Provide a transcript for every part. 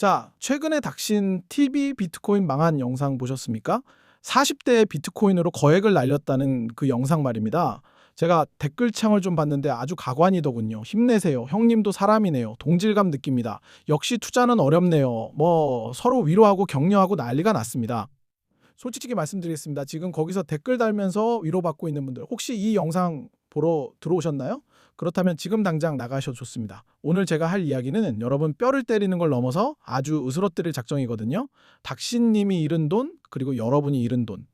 자, 최근에 닥신 TV 비트코인 망한 영상 보셨습니까? 40대의 비트코인으로 거액을 날렸다는 그 영상 말입니다. 제가 댓글창을 좀 봤는데 아주 가관이더군요. 힘내세요. 형님도 사람이네요. 동질감 느낍니다. 역시 투자는 어렵네요. 서로 위로하고 격려하고 난리가 났습니다. 솔직히 말씀드리겠습니다. 지금 거기서 댓글 달면서 위로받고 있는 분들 혹시 이 영상 보러 들어오셨나요? 그렇다면 지금 당장 나가셔도 좋습니다. 오늘 제가 할 이야기는 여러분 뼈를 때리는 걸 넘어서 아주 으스러뜨릴 작정이거든요. 닥신님이 잃은 돈 그리고 여러분이 잃은 돈.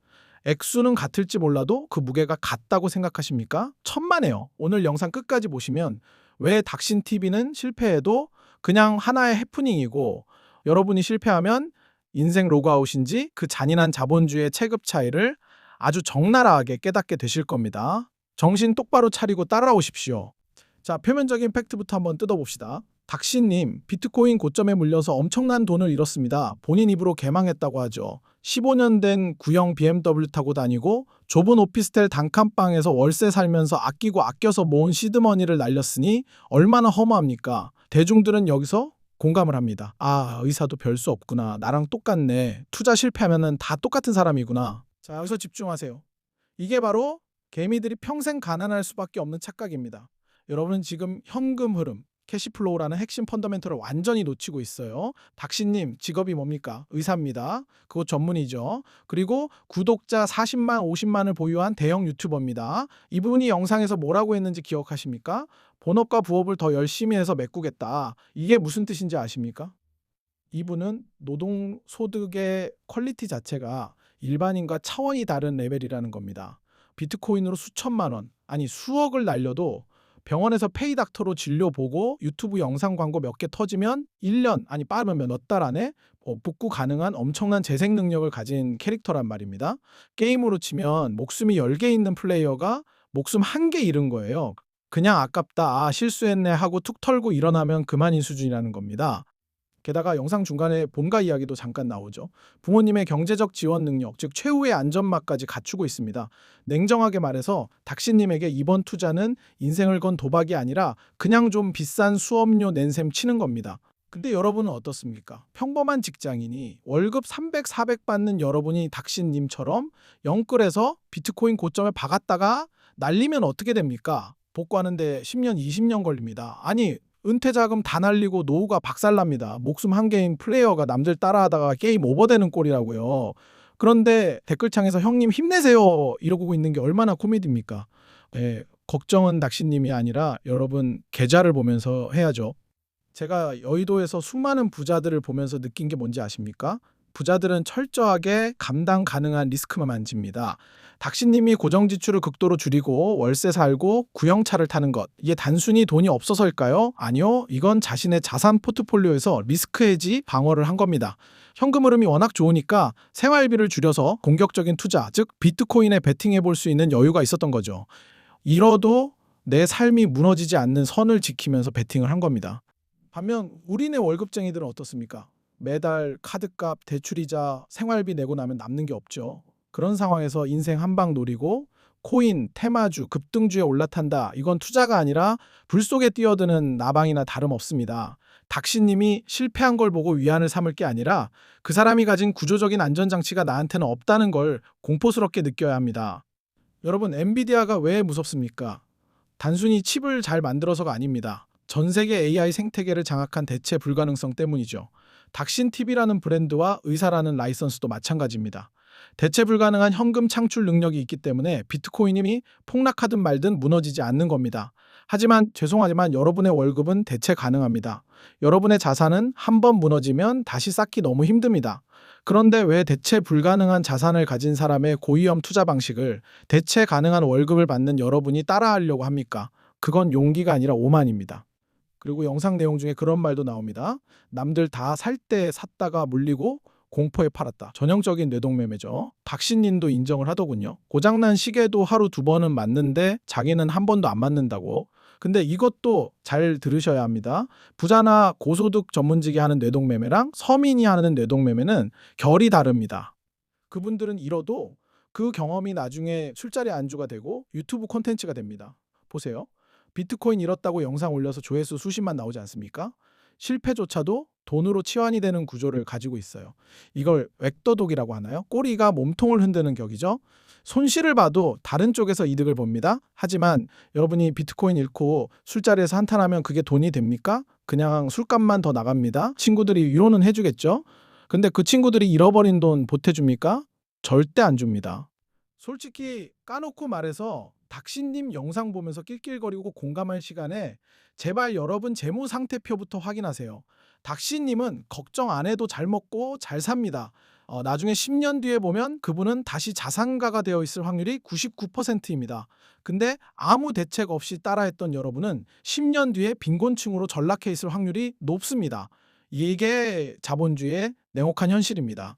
액수는 같을지 몰라도 그 무게가 같다고 생각하십니까? 천만에요. 오늘 영상 끝까지 보시면 왜 닥신TV는 실패해도 그냥 하나의 해프닝이고 여러분이 실패하면 인생 로그아웃인지 그 잔인한 자본주의의 체급 차이를 아주 적나라하게 깨닫게 되실 겁니다. 정신 똑바로 차리고 따라오십시오. 자, 표면적인 팩트부터 한번 뜯어봅시다. 닥신님, 비트코인 고점에 물려서 엄청난 돈을 잃었습니다. 본인 입으로 개망했다고 하죠. 15년 된 구형 BMW 타고 다니고 좁은 오피스텔 단칸방에서 월세 살면서 아끼고 아껴서 모은 시드머니를 날렸으니 얼마나 허무합니까? 대중들은 여기서 공감을 합니다. 아, 의사도 별 수 없구나. 나랑 똑같네. 투자 실패하면 다 똑같은 사람이구나. 자, 여기서 집중하세요. 이게 바로 개미들이 평생 가난할 수밖에 없는 착각입니다. 여러분은 지금 현금 흐름, 캐시플로우라는 핵심 펀더멘털을 완전히 놓치고 있어요. 닥신님, 직업이 뭡니까? 의사입니다. 그거 전문이죠. 그리고 구독자 40만, 50만을 보유한 대형 유튜버입니다. 이분이 영상에서 뭐라고 했는지 기억하십니까? 본업과 부업을 더 열심히 해서 메꾸겠다. 이게 무슨 뜻인지 아십니까? 이분은 노동소득의 퀄리티 자체가 일반인과 차원이 다른 레벨이라는 겁니다. 비트코인으로 수천만 원, 아니 수억을 날려도 병원에서 페이닥터로 진료 보고 유튜브 영상 광고 몇 개 터지면 1년, 아니 빠르면 몇 달 안에 복구 가능한 엄청난 재생 능력을 가진 캐릭터란 말입니다. 게임으로 치면 목숨이 10개 있는 플레이어가 목숨 1개 잃은 거예요. 그냥 아깝다, 아 실수했네 하고 툭 털고 일어나면 그만인 수준이라는 겁니다. 게다가 영상 중간에 본가 이야기도 잠깐 나오죠. 부모님의 경제적 지원 능력, 즉 최후의 안전망까지 갖추고 있습니다. 냉정하게 말해서 닥신님에게 이번 투자는 인생을 건 도박이 아니라 그냥 좀 비싼 수업료 낸 셈 치는 겁니다. 근데 여러분은 어떻습니까? 평범한 직장인이 월급 300, 400 받는 여러분이 닥신님처럼 영끌에서 비트코인 고점에 박았다가 날리면 어떻게 됩니까? 복구하는데 10년, 20년 걸립니다. 아니 은퇴 자금 다 날리고 노후가 박살납니다. 목숨 한 개인 플레이어가 남들 따라하다가 게임 오버되는 꼴이라고요. 그런데 댓글창에서 형님 힘내세요 이러고 있는 게 얼마나 코미디입니까? 예, 걱정은 닥신님이 아니라 여러분 계좌를 보면서 해야죠. 제가 여의도에서 수많은 부자들을 보면서 느낀 게 뭔지 아십니까? 부자들은 철저하게 감당 가능한 리스크만 만집니다. 닥신님이 고정 지출을 극도로 줄이고 월세 살고 구형차를 타는 것, 이게 단순히 돈이 없어서일까요? 아니요. 이건 자신의 자산 포트폴리오에서 리스크 해지 방어를 한 겁니다. 현금 흐름이 워낙 좋으니까 생활비를 줄여서 공격적인 투자, 즉 비트코인에 베팅해 볼 수 있는 여유가 있었던 거죠. 이러도 내 삶이 무너지지 않는 선을 지키면서 베팅을 한 겁니다. 반면 우리네 월급쟁이들은 어떻습니까? 매달 카드값, 대출이자, 생활비 내고 나면 남는 게 없죠. 그런 상황에서 인생 한 방 노리고 코인, 테마주, 급등주에 올라탄다. 이건 투자가 아니라 불 속에 뛰어드는 나방이나 다름없습니다. 닥신님이 실패한 걸 보고 위안을 삼을 게 아니라 그 사람이 가진 구조적인 안전장치가 나한테는 없다는 걸 공포스럽게 느껴야 합니다. 여러분, 엔비디아가 왜 무섭습니까? 단순히 칩을 잘 만들어서가 아닙니다. 전 세계 AI 생태계를 장악한 대체 불가능성 때문이죠. 닥신TV라는 브랜드와 의사라는 라이선스도 마찬가지입니다. 대체 불가능한 현금 창출 능력이 있기 때문에 비트코인이 폭락하든 말든 무너지지 않는 겁니다. 하지만 죄송하지만 여러분의 월급은 대체 가능합니다. 여러분의 자산은 한 번 무너지면 다시 쌓기 너무 힘듭니다. 그런데 왜 대체 불가능한 자산을 가진 사람의 고위험 투자 방식을 대체 가능한 월급을 받는 여러분이 따라하려고 합니까? 그건 용기가 아니라 오만입니다. 그리고 영상 내용 중에 그런 말도 나옵니다. 남들 다 살 때 샀다가 물리고 공포에 팔았다. 전형적인 뇌동매매죠. 닥신님도 인정을 하더군요. 고장난 시계도 하루 두 번은 맞는데 자기는 한 번도 안 맞는다고. 근데 이것도 잘 들으셔야 합니다. 부자나 고소득 전문직이 하는 뇌동매매랑 서민이 하는 뇌동매매는 결이 다릅니다. 그분들은 잃어도 그 경험이 나중에 술자리 안주가 되고 유튜브 콘텐츠가 됩니다. 보세요. 비트코인 잃었다고 영상 올려서 조회수 수십만 나오지 않습니까? 실패조차도 돈으로 치환이 되는 구조를 가지고 있어요. 이걸 웩도독이라고 하나요? 꼬리가 몸통을 흔드는 격이죠. 손실을 봐도 다른 쪽에서 이득을 봅니다. 하지만 여러분이 비트코인 잃고 술자리에서 한탄하면 그게 돈이 됩니까? 그냥 술값만 더 나갑니다. 친구들이 위로는 해주겠죠. 근데 그 친구들이 잃어버린 돈 보태줍니까? 절대 안 줍니다. 솔직히 까놓고 말해서 닥신님 영상 보면서 낄낄거리고 공감할 시간에 제발 여러분 재무 상태표부터 확인하세요. 닥신님은 걱정 안 해도 잘 먹고 잘 삽니다. 나중에 10년 뒤에 보면 그분은 다시 자산가가 되어 있을 확률이 99%입니다. 근데 아무 대책 없이 따라했던 여러분은 10년 뒤에 빈곤층으로 전락해 있을 확률이 높습니다. 이게 자본주의의 냉혹한 현실입니다.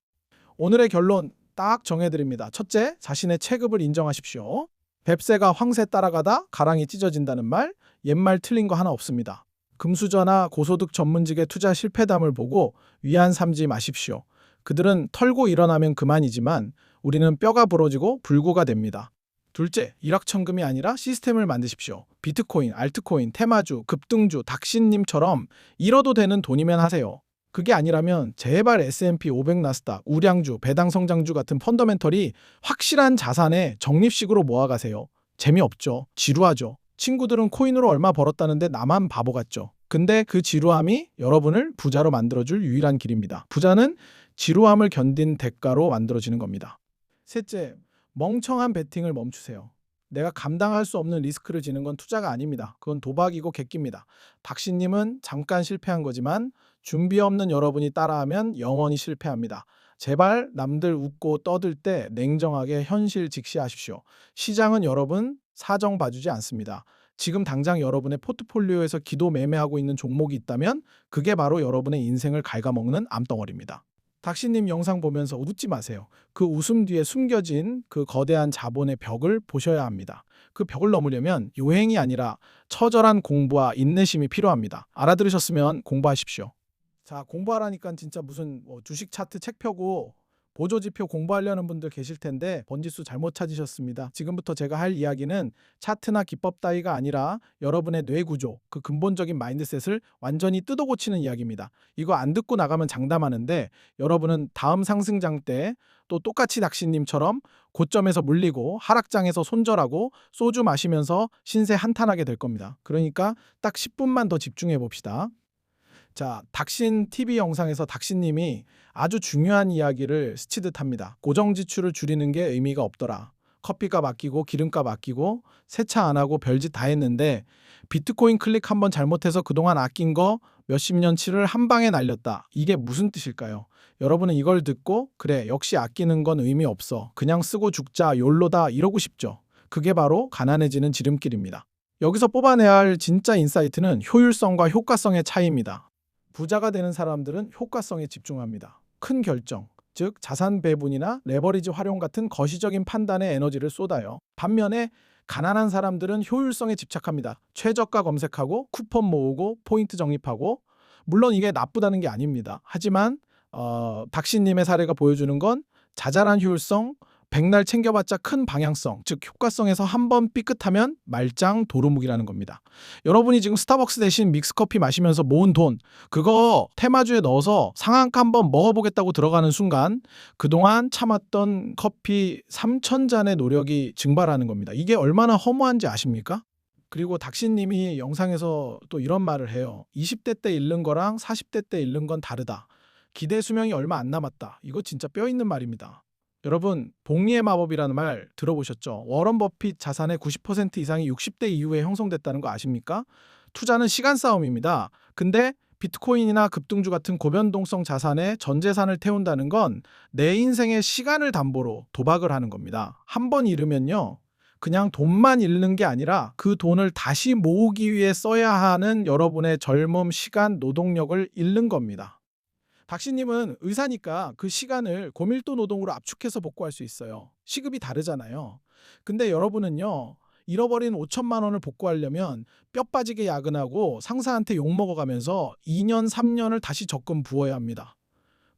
오늘의 결론 딱 정해드립니다. 첫째, 자신의 체급을 인정하십시오. 뱁새가 황새 따라가다 가랑이 찢어진다는 말, 옛말 틀린 거 하나 없습니다. 금수저나 고소득 전문직의 투자 실패담을 보고 위안 삼지 마십시오. 그들은 털고 일어나면 그만이지만 우리는 뼈가 부러지고 불구가 됩니다. 둘째, 일확천금이 아니라 시스템을 만드십시오. 비트코인, 알트코인, 테마주, 급등주, 닥신님처럼 잃어도 되는 돈이면 하세요. 그게 아니라면 제발 S&P 500 나스닥, 우량주, 배당성장주 같은 펀더멘털이 확실한 자산에 적립식으로 모아가세요. 재미없죠. 지루하죠. 친구들은 코인으로 얼마 벌었다는데 나만 바보 같죠. 근데 그 지루함이 여러분을 부자로 만들어줄 유일한 길입니다. 부자는 지루함을 견딘 대가로 만들어지는 겁니다. 셋째, 멍청한 베팅을 멈추세요. 내가 감당할 수 없는 리스크를 지는 건 투자가 아닙니다. 그건 도박이고 객기입니다. 닥신님은 잠깐 실패한 거지만 준비 없는 여러분이 따라하면 영원히 실패합니다. 제발 남들 웃고 떠들 때 냉정하게 현실 직시하십시오. 시장은 여러분 사정 봐주지 않습니다. 지금 당장 여러분의 포트폴리오에서 기도 매매하고 있는 종목이 있다면 그게 바로 여러분의 인생을 갉아먹는 암덩어리입니다. 닥신님 영상 보면서 웃지 마세요. 그 웃음 뒤에 숨겨진 그 거대한 자본의 벽을 보셔야 합니다. 그 벽을 넘으려면 요행이 아니라 처절한 공부와 인내심이 필요합니다. 알아들으셨으면 공부하십시오. 자, 공부하라니까 진짜 무슨 주식 차트 책 펴고 보조지표 공부하려는 분들 계실 텐데 번지수 잘못 찾으셨습니다. 지금부터 제가 할 이야기는 차트나 기법 따위가 아니라 여러분의 뇌 구조, 그 근본적인 마인드셋을 완전히 뜯어 고치는 이야기입니다. 이거 안 듣고 나가면 장담하는데 여러분은 다음 상승장 때 또 똑같이 닥신님처럼 고점에서 물리고 하락장에서 손절하고 소주 마시면서 신세 한탄하게 될 겁니다. 그러니까 딱 10분만 더 집중해 봅시다. 자, 닥신 TV 영상에서 닥신님이 아주 중요한 이야기를 스치듯 합니다. 고정 지출을 줄이는 게 의미가 없더라. 커피값 아끼고 기름값 아끼고 세차 안 하고 별짓 다 했는데 비트코인 클릭 한번 잘못해서 그동안 아낀 거 몇십 년치를 한 방에 날렸다. 이게 무슨 뜻일까요? 여러분은 이걸 듣고 그래 역시 아끼는 건 의미 없어. 그냥 쓰고 죽자 욜로다 이러고 싶죠. 그게 바로 가난해지는 지름길입니다. 여기서 뽑아내야 할 진짜 인사이트는 효율성과 효과성의 차이입니다. 부자가 되는 사람들은 효과성에 집중합니다. 큰 결정, 즉 자산 배분이나 레버리지 활용 같은 거시적인 판단에 에너지를 쏟아요. 반면에 가난한 사람들은 효율성에 집착합니다. 최저가 검색하고 쿠폰 모으고 포인트 적립하고 물론 이게 나쁘다는 게 아닙니다. 하지만 닥신님의 사례가 보여주는 건 자잘한 효율성, 백날 챙겨봤자 큰 방향성, 즉 효과성에서 한번 삐끗하면 말짱 도루묵이라는 겁니다. 여러분이 지금 스타벅스 대신 믹스커피 마시면서 모은 돈, 그거 테마주에 넣어서 상한가 한번 먹어보겠다고 들어가는 순간 그동안 참았던 커피 3,000잔의 노력이 증발하는 겁니다. 이게 얼마나 허무한지 아십니까? 그리고 닥신님이 영상에서 또 이런 말을 해요. 20대 때 잃는 거랑 40대 때 잃는 건 다르다. 기대 수명이 얼마 안 남았다. 이거 진짜 뼈 있는 말입니다. 여러분, 복리의 마법이라는 말 들어보셨죠? 워런 버핏 자산의 90% 이상이 60대 이후에 형성됐다는 거 아십니까? 투자는 시간 싸움입니다. 근데 비트코인이나 급등주 같은 고변동성 자산에 전 재산을 태운다는 건 내 인생의 시간을 담보로 도박을 하는 겁니다. 한 번 잃으면요. 그냥 돈만 잃는 게 아니라 그 돈을 다시 모으기 위해 써야 하는 여러분의 젊음, 시간, 노동력을 잃는 겁니다. 닥신님은 의사니까 그 시간을 고밀도 노동으로 압축해서 복구할 수 있어요. 시급이 다르잖아요. 근데 여러분은요. 잃어버린 5천만 원을 복구하려면 뼈 빠지게 야근하고 상사한테 욕먹어가면서 2년, 3년을 다시 적금 부어야 합니다.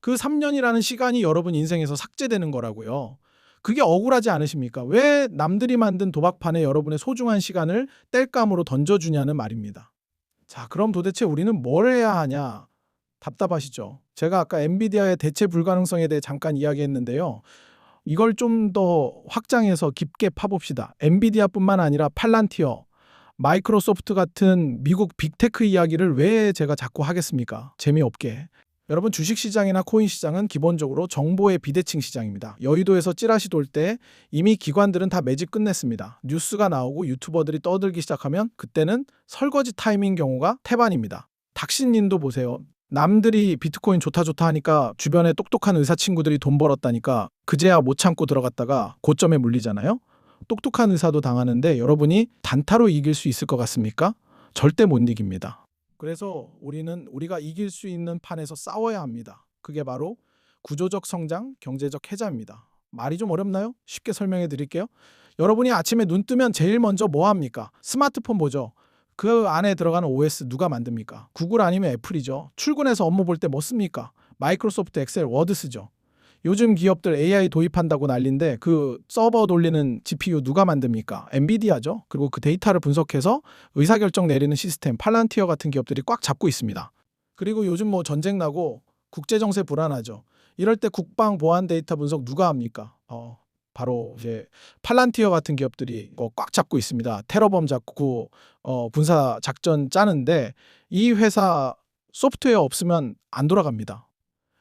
그 3년이라는 시간이 여러분 인생에서 삭제되는 거라고요. 그게 억울하지 않으십니까? 왜 남들이 만든 도박판에 여러분의 소중한 시간을 땔감으로 던져주냐는 말입니다. 자, 그럼 도대체 우리는 뭘 해야 하냐? 답답하시죠? 제가 아까 엔비디아의 대체 불가능성에 대해 잠깐 이야기했는데요. 이걸 좀 더 확장해서 깊게 파봅시다. 엔비디아뿐만 아니라 팔란티어, 마이크로소프트 같은 미국 빅테크 이야기를 왜 제가 자꾸 하겠습니까? 재미없게. 여러분, 주식시장이나 코인시장은 기본적으로 정보의 비대칭 시장입니다. 여의도에서 찌라시 돌 때 이미 기관들은 다 매집 끝냈습니다. 뉴스가 나오고 유튜버들이 떠들기 시작하면 그때는 설거지 타임인 경우가 태반입니다. 닥신님도 보세요. 남들이 비트코인 좋다 하니까 주변에 똑똑한 의사 친구들이 돈 벌었다니까 그제야 못 참고 들어갔다가 고점에 물리잖아요. 똑똑한 의사도 당하는데 여러분이 단타로 이길 수 있을 것 같습니까? 절대 못 이깁니다. 그래서 우리가 이길 수 있는 판에서 싸워야 합니다. 그게 바로 구조적 성장, 경제적 해자입니다. 말이 좀 어렵나요? 쉽게 설명해 드릴게요. 여러분이 아침에 눈 뜨면 제일 먼저 뭐 합니까? 스마트폰 보죠. 그 안에 들어가는 OS 누가 만듭니까? 구글 아니면 애플이죠. 출근해서 업무 볼 때 뭐 씁니까? 마이크로소프트 엑셀, 워드 쓰죠. 요즘 기업들 AI 도입한다고 난리인데 그 서버 돌리는 GPU 누가 만듭니까? 엔비디아죠. 그리고 그 데이터를 분석해서 의사결정 내리는 시스템 팔란티어 같은 기업들이 꽉 잡고 있습니다. 그리고 요즘 뭐 전쟁 나고 국제정세 불안하죠. 이럴 때 국방 보안 데이터 분석 누가 합니까? 바로 이제 팔란티어 같은 기업들이 꽉 잡고 있습니다. 테러범 잡고 군사 작전 짜는데 이 회사 소프트웨어 없으면 안 돌아갑니다.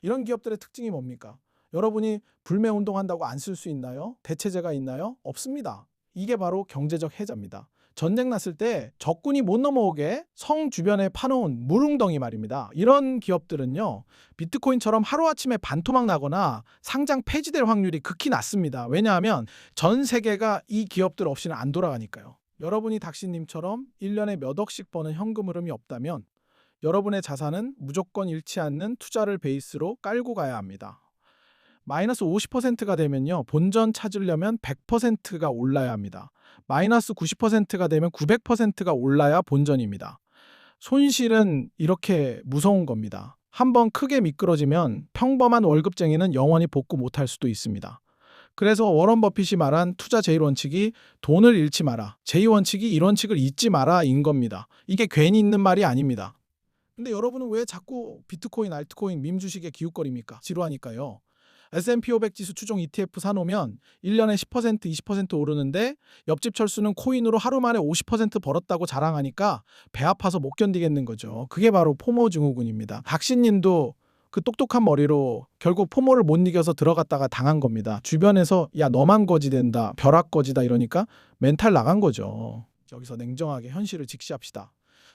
이런 기업들의 특징이 뭡니까? 여러분이 불매운동한다고 안 쓸 수 있나요? 대체제가 있나요? 없습니다. 이게 바로 경제적 해자입니다. 전쟁 났을 때 적군이 못 넘어오게 성 주변에 파놓은 물웅덩이 말입니다. 이런 기업들은요, 비트코인처럼 하루아침에 반토막 나거나 상장 폐지될 확률이 극히 낮습니다. 왜냐하면 전 세계가 이 기업들 없이는 안 돌아가니까요. 여러분이 닥신님처럼 1년에 몇 억씩 버는 현금 흐름이 없다면 여러분의 자산은 무조건 잃지 않는 투자를 베이스로 깔고 가야 합니다. 마이너스 50%가 되면요, 본전 찾으려면 100%가 올라야 합니다. 마이너스 90%가 되면 900%가 올라야 본전입니다. 손실은 이렇게 무서운 겁니다. 한번 크게 미끄러지면 평범한 월급쟁이는 영원히 복구 못할 수도 있습니다. 그래서 워런 버핏이 말한 투자 제1원칙이 돈을 잃지 마라, 제2원칙이 1원칙을 잊지 마라 인 겁니다. 이게 괜히 있는 말이 아닙니다. 근데 여러분은 왜 자꾸 비트코인, 알트코인, 밈 주식에 기웃거립니까? 지루하니까요. S&P 500 지수 추종 ETF 사놓으면 1년에 10%, 20% 오르는데 옆집 철수는 코인으로 하루 만에 50% 벌었다고 자랑하니까 배 아파서 못 견디겠는 거죠. 그게 바로 포모 증후군입니다. 박신님도 그 똑똑한 머리로 결국 포모를 못 이겨서 들어갔다가 당한 겁니다. 주변에서 야 너만 거지 된다, 벼락 거지다 이러니까 멘탈 나간 거죠. 여기서 냉정하게 현실을 직시합시다.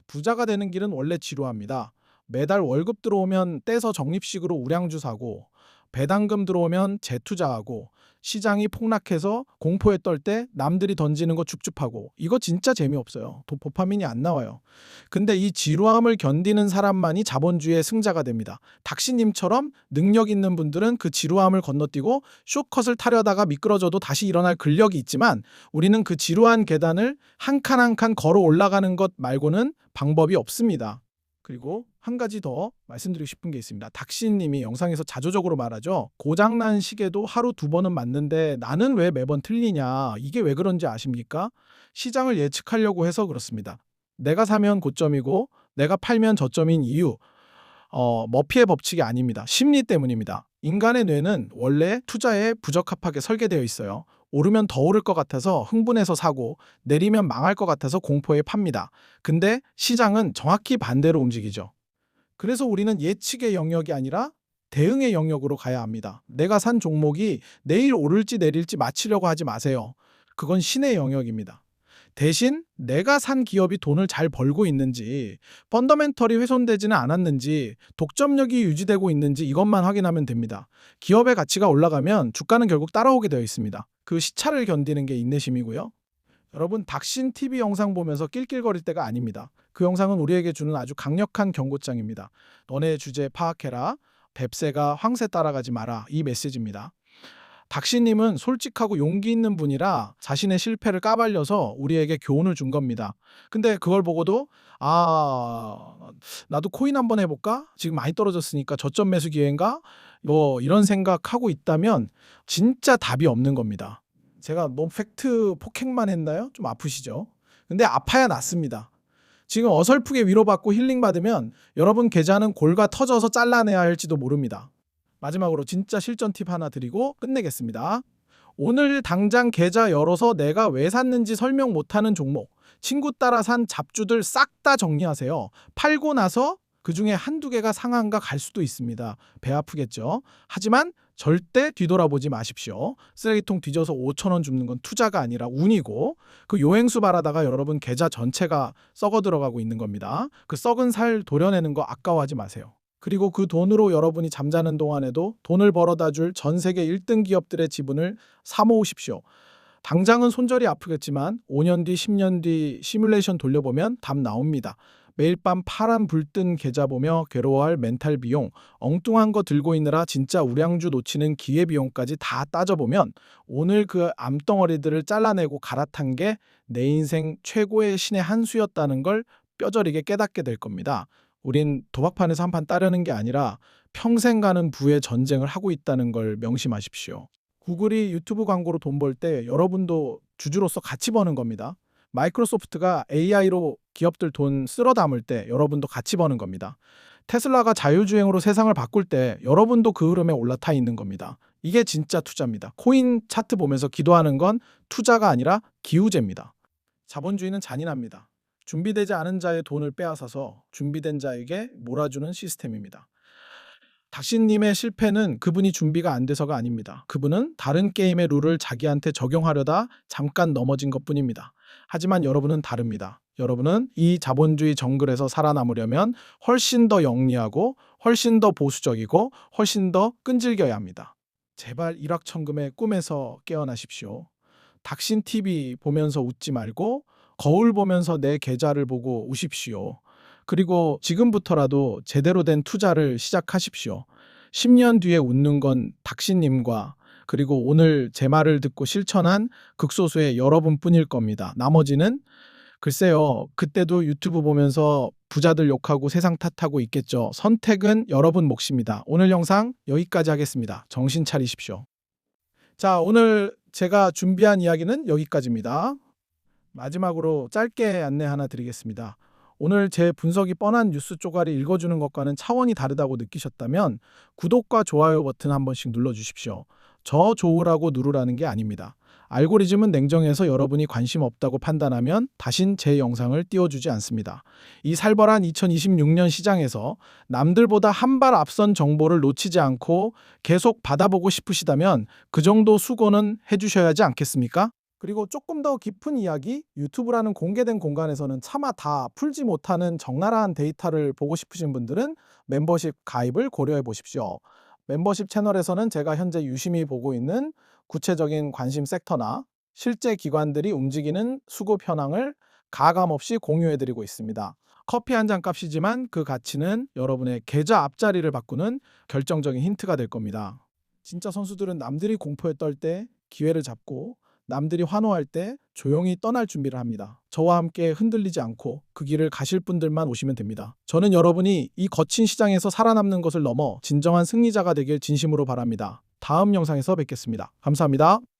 부자가 되는 길은 원래 지루합니다. 매달 월급 들어오면 떼서 적립식으로 우량주 사고 배당금 들어오면 재투자하고 시장이 폭락해서 공포에 떨 때 남들이 던지는 거 줍줍하고 이거 진짜 재미없어요. 도파민이 안 나와요. 근데 이 지루함을 견디는 사람만이 자본주의의 승자가 됩니다. 닥시님처럼 능력 있는 분들은 그 지루함을 건너뛰고 쇼컷을 타려다가 미끄러져도 다시 일어날 근력이 있지만 우리는 그 지루한 계단을 한 칸 한 칸 걸어 올라가는 것 말고는 방법이 없습니다. 그리고 한 가지 더 말씀드리고 싶은 게 있습니다. 닥신님이 영상에서 자조적으로 말하죠. 고장난 시계도 하루 두 번은 맞는데 나는 왜 매번 틀리냐. 이게 왜 그런지 아십니까? 시장을 예측하려고 해서 그렇습니다. 내가 사면 고점이고 내가 팔면 저점인 이유. 머피의 법칙이 아닙니다. 심리 때문입니다. 인간의 뇌는 원래 투자에 부적합하게 설계되어 있어요. 오르면 더 오를 것 같아서 흥분해서 사고 내리면 망할 것 같아서 공포에 팝니다. 근데 시장은 정확히 반대로 움직이죠. 그래서 우리는 예측의 영역이 아니라 대응의 영역으로 가야 합니다. 내가 산 종목이 내일 오를지 내릴지 맞추려고 하지 마세요. 그건 신의 영역입니다. 대신 내가 산 기업이 돈을 잘 벌고 있는지, 펀더멘털이 훼손되지는 않았는지, 독점력이 유지되고 있는지 이것만 확인하면 됩니다. 기업의 가치가 올라가면 주가는 결국 따라오게 되어 있습니다. 그 시차를 견디는 게 인내심이고요. 여러분, 닥신 TV 영상 보면서 낄낄거릴 때가 아닙니다. 그 영상은 우리에게 주는 아주 강력한 경고장입니다. 너네 주제 파악해라. 뱁새가 황새 따라가지 마라. 이 메시지입니다. 닥시님은 솔직하고 용기 있는 분이라 자신의 실패를 까발려서 우리에게 교훈을 준 겁니다. 근데 그걸 보고도 나도 코인 한번 해볼까? 지금 많이 떨어졌으니까 저점 매수 기회인가? 뭐 이런 생각하고 있다면 진짜 답이 없는 겁니다. 제가 너무 팩트 폭행만 했나요? 좀 아프시죠? 근데 아파야 낫습니다. 지금 어설프게 위로받고 힐링받으면 여러분 계좌는 골가 터져서 잘라내야 할지도 모릅니다. 마지막으로 진짜 실전 팁 하나 드리고 끝내겠습니다. 오늘 당장 계좌 열어서 내가 왜 샀는지 설명 못하는 종목, 친구 따라 산 잡주들 싹 다 정리하세요. 팔고 나서 그중에 한두 개가 상한가 갈 수도 있습니다. 배 아프겠죠? 하지만 절대 뒤돌아보지 마십시오. 쓰레기통 뒤져서 5천 원 줍는 건 투자가 아니라 운이고, 그 요행수 바라다가 여러분 계좌 전체가 썩어 들어가고 있는 겁니다. 그 썩은 살 도려내는 거 아까워하지 마세요. 그리고 그 돈으로 여러분이 잠자는 동안에도 돈을 벌어다 줄 전 세계 1등 기업들의 지분을 사모으십시오. 당장은 손절이 아프겠지만 5년 뒤, 10년 뒤 시뮬레이션 돌려보면 답 나옵니다. 매일 밤 파란 불 뜬 계좌 보며 괴로워할 멘탈 비용, 엉뚱한 거 들고 있느라 진짜 우량주 놓치는 기회비용까지 다 따져보면 오늘 그 암덩어리들을 잘라내고 갈아탄 게 내 인생 최고의 신의 한 수였다는 걸 뼈저리게 깨닫게 될 겁니다. 우린 도박판에서 한 판 따려는 게 아니라 평생 가는 부의 전쟁을 하고 있다는 걸 명심하십시오. 구글이 유튜브 광고로 돈 벌 때 여러분도 주주로서 같이 버는 겁니다. 마이크로소프트가 AI로 기업들 돈 쓸어 담을 때 여러분도 같이 버는 겁니다. 테슬라가 자율주행으로 세상을 바꿀 때 여러분도 그 흐름에 올라타 있는 겁니다. 이게 진짜 투자입니다. 코인 차트 보면서 기도하는 건 투자가 아니라 기우제입니다. 자본주의는 잔인합니다. 준비되지 않은 자의 돈을 빼앗아서 준비된 자에게 몰아주는 시스템입니다. 닥신님의 실패는 그분이 준비가 안 돼서가 아닙니다. 그분은 다른 게임의 룰을 자기한테 적용하려다 잠깐 넘어진 것뿐입니다. 하지만 여러분은 다릅니다. 여러분은 이 자본주의 정글에서 살아남으려면 훨씬 더 영리하고 훨씬 더 보수적이고 훨씬 더 끈질겨야 합니다. 제발 일확천금의 꿈에서 깨어나십시오. 닥신 TV 보면서 웃지 말고 거울 보면서 내 계좌를 보고 우십시오. 그리고 지금부터라도 제대로 된 투자를 시작하십시오. 10년 뒤에 웃는 건 닥신님과 그리고 오늘 제 말을 듣고 실천한 극소수의 여러분뿐일 겁니다. 나머지는 글쎄요, 그때도 유튜브 보면서 부자들 욕하고 세상 탓하고 있겠죠. 선택은 여러분 몫입니다. 오늘 영상 여기까지 하겠습니다. 정신 차리십시오. 자, 오늘 제가 준비한 이야기는 여기까지입니다. 마지막으로 짧게 안내 하나 드리겠습니다. 오늘 제 분석이 뻔한 뉴스 쪼가리 읽어주는 것과는 차원이 다르다고 느끼셨다면 구독과 좋아요 버튼 한 번씩 눌러주십시오. 저 좋으라고 누르라는 게 아닙니다. 알고리즘은 냉정해서 여러분이 관심 없다고 판단하면 다신 제 영상을 띄워주지 않습니다. 이 살벌한 2026년 시장에서 남들보다 한 발 앞선 정보를 놓치지 않고 계속 받아보고 싶으시다면 그 정도 수고는 해주셔야지 않겠습니까? 그리고 조금 더 깊은 이야기, 유튜브라는 공개된 공간에서는 차마 다 풀지 못하는 적나라한 데이터를 보고 싶으신 분들은 멤버십 가입을 고려해 보십시오. 멤버십 채널에서는 제가 현재 유심히 보고 있는 구체적인 관심 섹터나 실제 기관들이 움직이는 수급 현황을 가감없이 공유해 드리고 있습니다. 커피 한 잔 값이지만 그 가치는 여러분의 계좌 앞자리를 바꾸는 결정적인 힌트가 될 겁니다. 진짜 선수들은 남들이 공포에 떨 때 기회를 잡고 남들이 환호할 때 조용히 떠날 준비를 합니다. 저와 함께 흔들리지 않고 그 길을 가실 분들만 오시면 됩니다. 저는 여러분이 이 거친 시장에서 살아남는 것을 넘어 진정한 승리자가 되길 진심으로 바랍니다. 다음 영상에서 뵙겠습니다. 감사합니다.